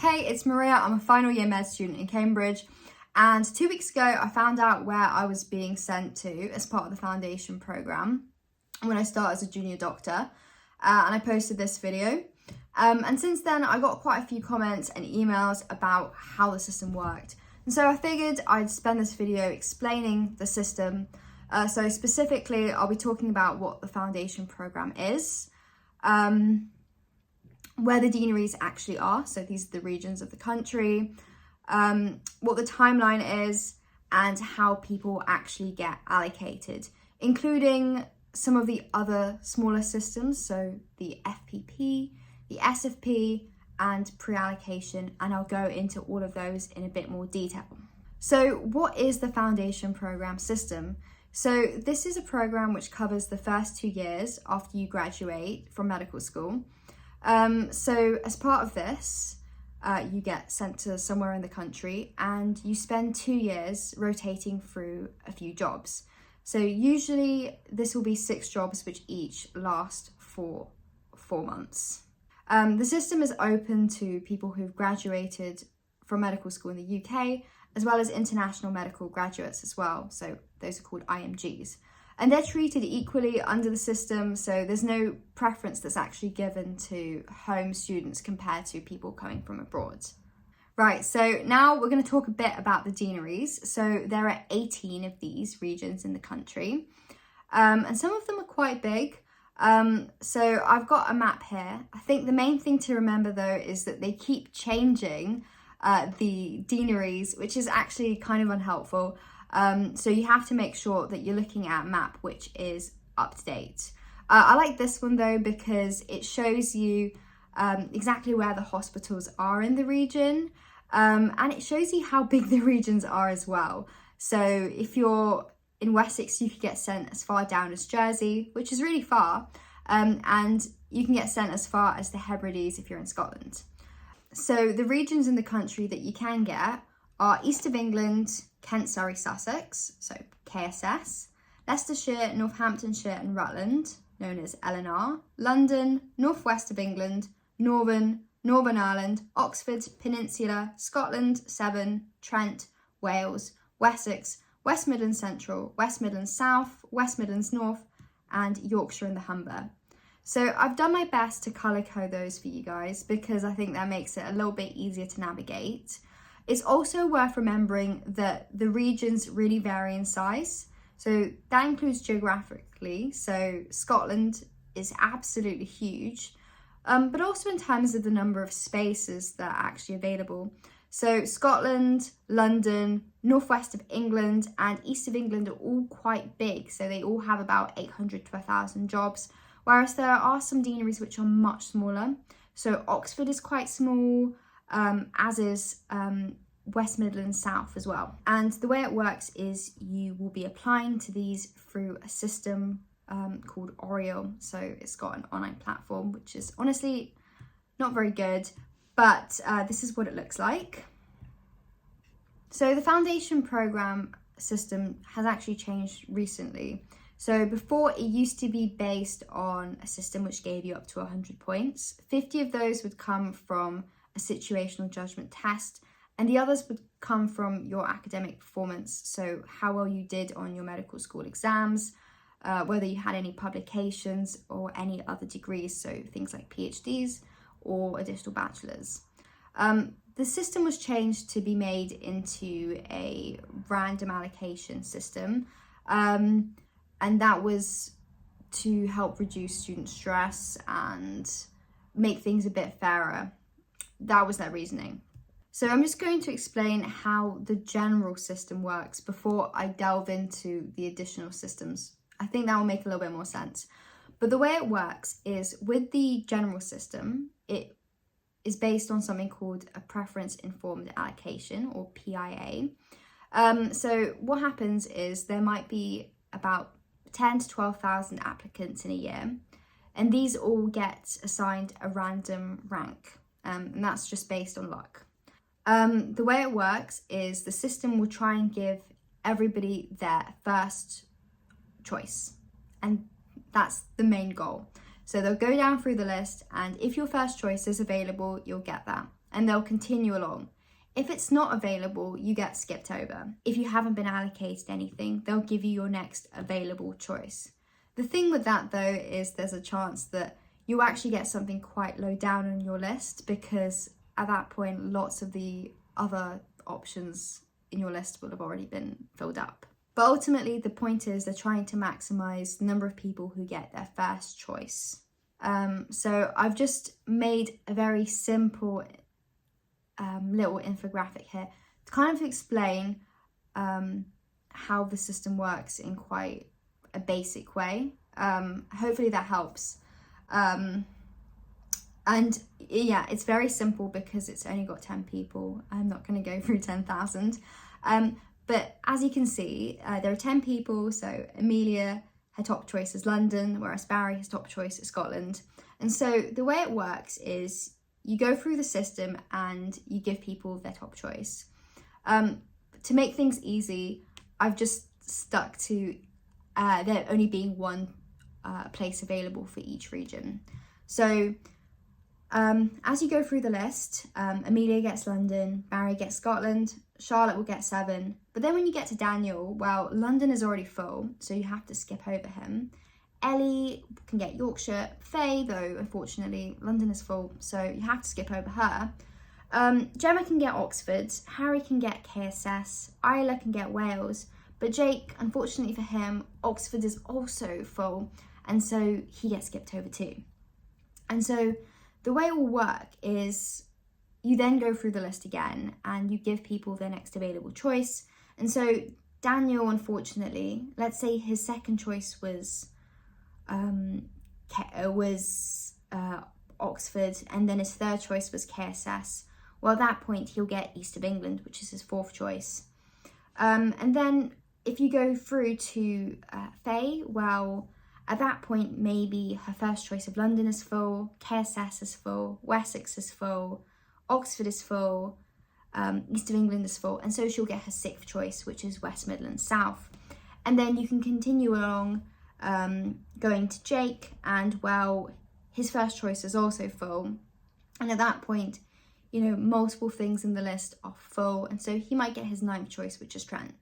Hey, it's Maria. I'm a final year med student in Cambridge, and 2 weeks ago I found out where I was being sent to as part of the foundation programme when I start as a junior doctor, and I posted this video. And since then I got quite a few comments and emails about how the system worked, and so I figured I'd spend this video explaining the system. So specifically I'll be talking about what the foundation programme is, where the deaneries actually are, so these are the regions of the country, what the timeline is, and how people actually get allocated, including some of the other smaller systems, so the FPP, the SFP, and pre-allocation, and I'll go into all of those in a bit more detail. So what is the foundation programme system? So this is a programme which covers the first 2 years after you graduate from medical school. So as part of this, you get sent to somewhere in the country and you spend 2 years rotating through a few jobs. So usually this will be 6 jobs which each last for 4 months. The system is open to people who've graduated from medical school in the UK, as well as international medical graduates as well. So those are called IMGs. And they're treated equally under the system, so there's no preference that's actually given to home students compared to people coming from abroad. Right, so now we're going to talk a bit about the deaneries. So there are 18 of these regions in the country, and some of them are quite big. So I've got a map here. I think the main thing to remember though is that they keep changing the deaneries, which is actually kind of unhelpful. So you have to make sure that you're looking at a map which is up to date. I like this one though because it shows you exactly where the hospitals are in the region, and it shows you how big the regions are as well. So if you're in Wessex, you could get sent as far down as Jersey, which is really far, and you can get sent as far as the Hebrides if you're in Scotland. So the regions in the country that you can get are East of England, Kent, Surrey, Sussex, so KSS, Leicestershire, Northamptonshire and Rutland, known as LNR, London, Northwest of England, Northern Ireland, Oxford, Peninsula, Scotland, Severn, Trent, Wales, Wessex, West Midlands Central, West Midlands South, West Midlands North, and Yorkshire and the Humber. So I've done my best to colour code those for you guys because I think that makes it a little bit easier to navigate. It's also worth remembering that the regions really vary in size. So that includes geographically. So Scotland is absolutely huge, but also in terms of the number of spaces that are actually available. So Scotland, London, Northwest of England and East of England are all quite big. So they all have about 800 to 1,000 jobs, whereas there are some deaneries which are much smaller. So Oxford is quite small, as is West Midlands South as well. And the way it works is you will be applying to these through a system called Oriel. So it's got an online platform, which is honestly not very good, but this is what it looks like. So the foundation programme system has actually changed recently. So before, it used to be based on a system which gave you up to 100 points. 50 of those would come from a situational judgment test, and the others would come from your academic performance. So how well you did on your medical school exams, whether you had any publications or any other degrees, so things like PhDs or additional bachelors. The system was changed to be made into a random allocation system. And that was to help reduce student stress and make things a bit fairer. That was their reasoning. So I'm just going to explain how the general system works before I delve into the additional systems. I think that will make a little bit more sense. But the way it works is with the general system, it is based on something called a preference informed allocation, or PIA. So what happens is there might be about 10 to 12,000 applicants in a year, and these all get assigned a random rank, and that's just based on luck. The way it works is the system will try and give everybody their first choice, and that's the main goal. So they'll go down through the list, and if your first choice is available, you'll get that. and they'll continue along. If it's not available, you get skipped over. If you haven't been allocated anything, they'll give you your next available choice. The thing with that though is there's a chance that you'll actually get something quite low down on your list, because at that point lots of the other options in your list will have already been filled up. But ultimately the point is they're trying to maximize the number of people who get their first choice. So I've just made a very simple little infographic here to kind of explain how the system works in quite a basic way. Hopefully that helps. And yeah, it's very simple because it's only got 10 people. I'm not going to go through 10,000. But as you can see, there are 10 people. So Amelia, her top choice is London, whereas Barry, his top choice is Scotland. And so the way it works is you go through the system and you give people their top choice. To make things easy, I've just stuck to there only being one place available for each region. So as you go through the list, Amelia gets London, Barry gets Scotland, Charlotte will get 7. But then when you get to Daniel, well, London is already full, so you have to skip over him. Ellie can get Yorkshire. Faye, though, unfortunately, London is full, so you have to skip over her. Gemma can get Oxford. Harry can get KSS. Isla can get Wales. But Jake, unfortunately for him, Oxford is also full, and so he gets skipped over too. And so the way it will work is you then go through the list again and you give people their next available choice. And so Daniel, unfortunately, let's say his second choice was Oxford, and then his third choice was KSS. Well, at that point, he'll get East of England, which is his fourth choice. And then if you go through to Faye, well, at that point, maybe her first choice of London is full, KSS is full, Wessex is full, Oxford is full, East of England is full, and so she'll get her sixth choice, which is West Midlands South. And then you can continue along going to Jake, and well, his first choice is also full. And at that point, you know, multiple things in the list are full, and so he might get his ninth choice, which is Trent.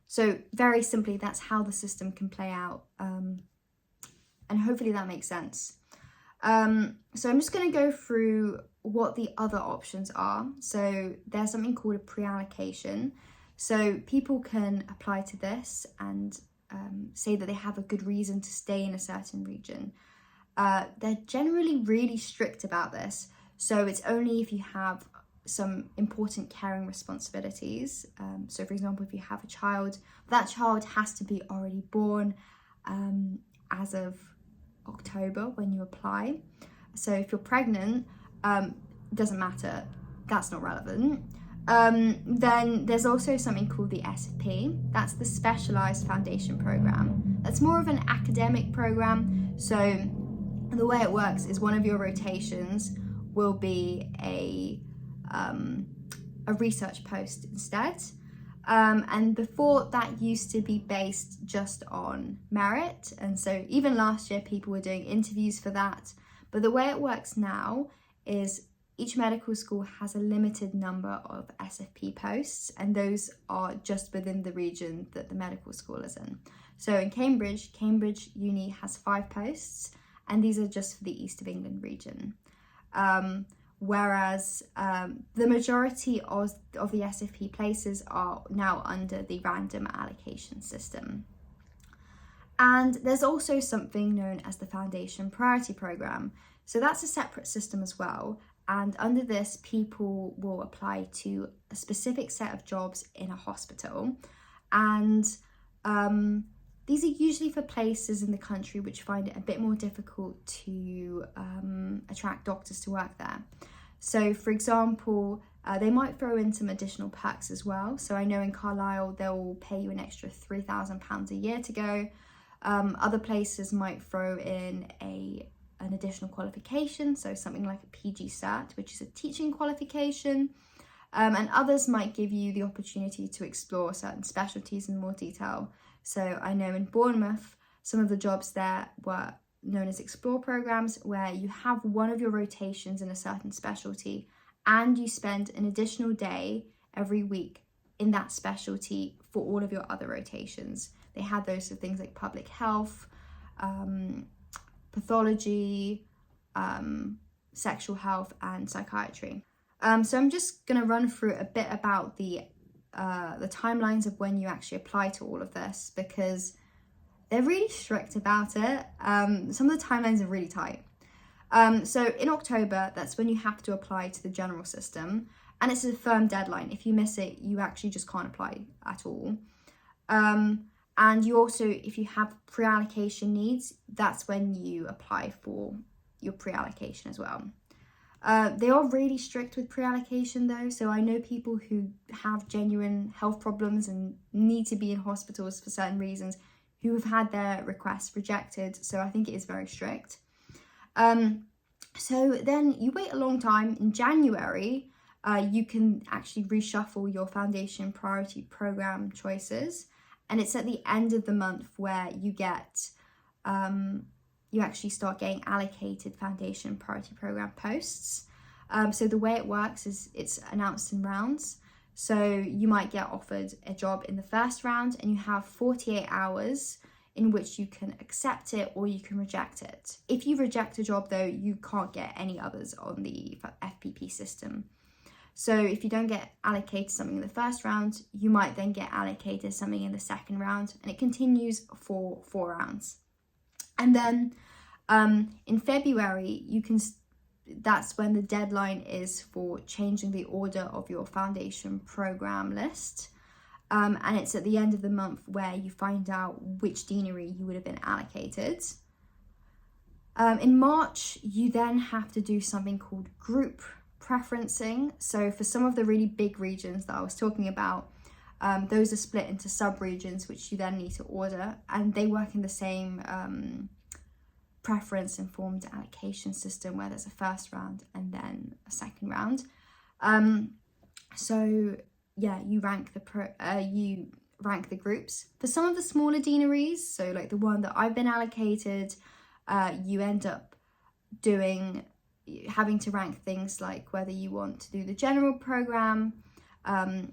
So very simply, that's how the system can play out, and hopefully that makes sense. So I'm just going to go through what the other options are. So there's something called a pre-allocation. So people can apply to this and say that they have a good reason to stay in a certain region. They're generally really strict about this. So it's only if you have some important caring responsibilities. So for example, if you have a child, that child has to be already born as of October when you apply. So if you're pregnant, doesn't matter, that's not relevant. Then there's also something called the SFP. That's the Specialised Foundation Programme. That's more of an academic programme. So the way it works is one of your rotations will be a research post instead. And before, that used to be based just on merit. And so even last year, people were doing interviews for that. But the way it works now is each medical school has a limited number of SFP posts, and those are just within the region that the medical school is in. So in Cambridge Uni has 5 posts, and these are just for the East of England region. Whereas the majority of the SFP places are now under the random allocation system. And there's also something known as the Foundation Priority Programme. So that's a separate system as well. And under this, people will apply to a specific set of jobs in a hospital. And these are usually for places in the country which find it a bit more difficult to attract doctors to work there. So for example, they might throw in some additional perks as well. So I know in Carlisle, they'll pay you an extra £3,000 a year to go. Other places might throw in an additional qualification, so something like a PG Cert, which is a teaching qualification. And others might give you the opportunity to explore certain specialties in more detail. So I know in Bournemouth, some of the jobs there were known as explore programs, where you have one of your rotations in a certain specialty and you spend an additional day every week in that specialty for all of your other rotations. They had those for things like public health, pathology, sexual health, and psychiatry. So I'm just going to run through a bit about the timelines of when you actually apply to all of this, because they're really strict about it. Some of the timelines are really tight. So in October, that's when you have to apply to the general system, and it's a firm deadline. If you miss it, you actually just can't apply at all. And you also, if you have pre-allocation needs, that's when you apply for your pre-allocation as well. They are really strict with pre-allocation though, so I know people who have genuine health problems and need to be in hospitals for certain reasons who have had their requests rejected, so I think it is very strict. So then you wait a long time. In January, you can actually reshuffle your foundation priority program choices, and it's at the end of the month where you get you actually start getting allocated foundation priority program posts. So the way it works is it's announced in rounds. So you might get offered a job in the first round and you have 48 hours in which you can accept it or you can reject it. If you reject a job though, you can't get any others on the FPP system. So if you don't get allocated something in the first round, you might then get allocated something in the second round, and it continues for 4 rounds. And then in February, that's when the deadline is for changing the order of your foundation program list. And it's at the end of the month where you find out which deanery you would have been allocated. In March, you then have to do something called group preferencing. So for some of the really big regions that I was talking about, those are split into sub-regions, which you then need to order, and they work in the same preference-informed allocation system where there's a first round and then a second round. So yeah, you rank the groups. For some of the smaller deaneries, so like the one that I've been allocated, you end up having to rank things like whether you want to do the general program, an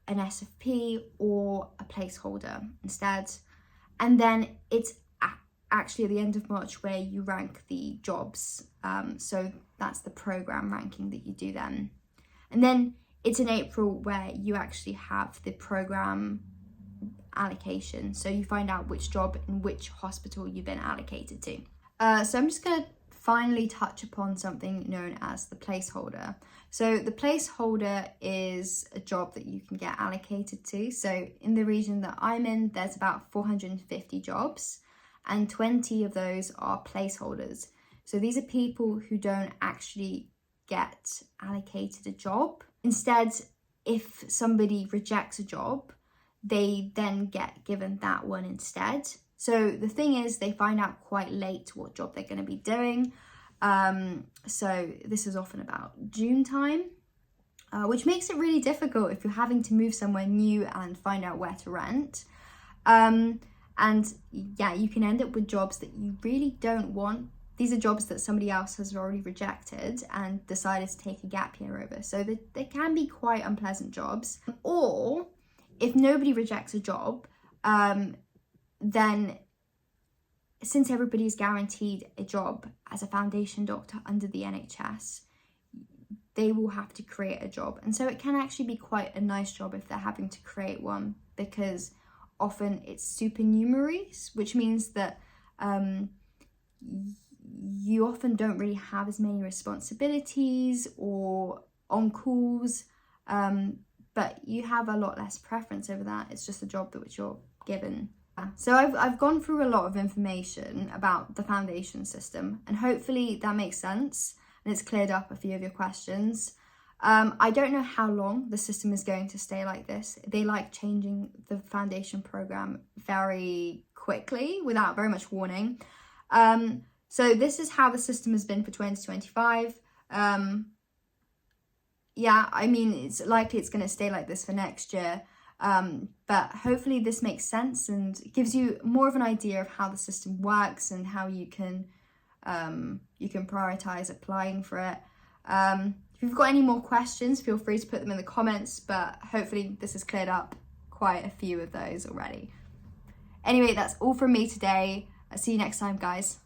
SFP, or a placeholder instead. And then it's actually at the end of March where you rank the jobs. So that's the program ranking that you do then. And then it's in April where you actually have the program allocation. So you find out which job in which hospital you've been allocated to. So I'm just going to finally touch upon something known as the placeholder. So the placeholder is a job that you can get allocated to. So in the region that I'm in, there's about 450 jobs, and 20 of those are placeholders. So these are people who don't actually get allocated a job. Instead, if somebody rejects a job, they then get given that one instead. So the thing is, they find out quite late what job they're going to be doing. So this is often about June time, which makes it really difficult if you're having to move somewhere new and find out where to rent. And yeah, you can end up with jobs that you really don't want. These are jobs that somebody else has already rejected and decided to take a gap year over. So they can be quite unpleasant jobs. Or if nobody rejects a job, then since everybody's guaranteed a job as a foundation doctor under the NHS, they will have to create a job. And so it can actually be quite a nice job if they're having to create one, because often it's supernumerary, which means that you often don't really have as many responsibilities or on-calls, but you have a lot less preference over that. It's just a job that which you're given. So I've gone through a lot of information about the foundation system, and hopefully that makes sense and it's cleared up a few of your questions. I don't know how long the system is going to stay like this. They like changing the foundation program very quickly without very much warning. So this is how the system has been for 2025. Yeah, I mean, it's likely it's going to stay like this for next year. But hopefully this makes sense and gives you more of an idea of how the system works and how you can prioritize applying for it. If you've got any more questions, feel free to put them in the comments, but hopefully this has cleared up quite a few of those already. Anyway, that's all from me today. I'll see you next time, guys.